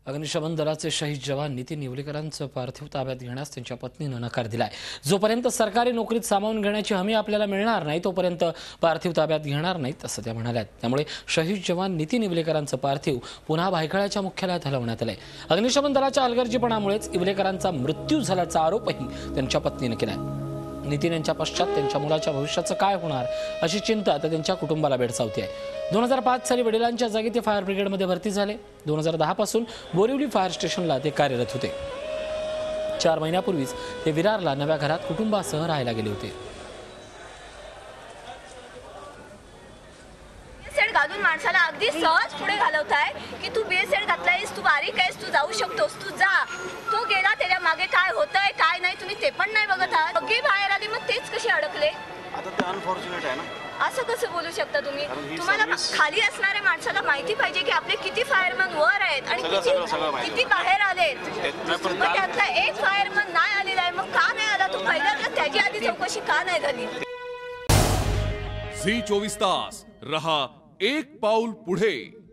अग्निशमन दलाचे शहीद जवान नितीन येवलेकरांचं पार्थिव ताब्यात घेण्यास त्यांच्या पत्नीनं नकार दिलाय। जोपर्यंत सरकारी नोकरीत सामावून घेण्याची हमी आपल्याला मिळणार नाही तोपर्यंत पार्थिव ताब्यात घेणार नाहीत असं त्या म्हणाल्या। त्यामुळे शहीद जवान नितीन येवलेकरांचं पार्थिव पुन्हा भायखळ्याच्या मुख्यालयात हलवण्यात आलंय। अग्निशमन दलाच्या हलगर्जीपणामुळेच येवलेकरांचा मृत्यू झाल्याचा आरोपही त्यांच्या पत्नीनं केलाय। नितीन यांच्या पश्चात त्यांच्या मुलाच्या भविष्याचं काय होणार अशी चिंता आता त्यांच्या कुटुंबाला भेडसावते आहे। 2005 साली वडिलांच्या जागी ते फायर ब्रिगेडमध्ये भरती झाले। 2010 पासून बोरिवली फायर स्टेशनला ते कार्यरत होते। 4 महिन्यापूर्वीच ते विरारला नव्या घरात कुटुंबासह राहायला गेले होते। बीएसएड घालून माणसाला अगदी सहज पुढे घालवताय की तू बीएसएड घातलायस, तू बारीक आहेस, तू जाऊ शकतोस, तू जा। तो गेला, त्याच्या मागे काय होतंय काय नाही तुम्ही ते पण नाही बघत आहात। सगळी बाहेर आली, मग तेच कसे अडकले? आता ते अनफॉर्च्युनेट आहे ना। असं कसं बोलू शकता तुम्ही? तुम्हाला खाली असणाऱ्या माणसाला माहिती पाहिजे की आपले किती फायरमन वर आहेत आणि किती बाहेर आलेत। मग त्यातला एक फायरमन नाही आलेला आहे, मग का नाही आला तो? पहिल्यांदा त्याची आधी चौकशी का नाही झाली? झी 24 तास रहा एक पाऊल पुढे।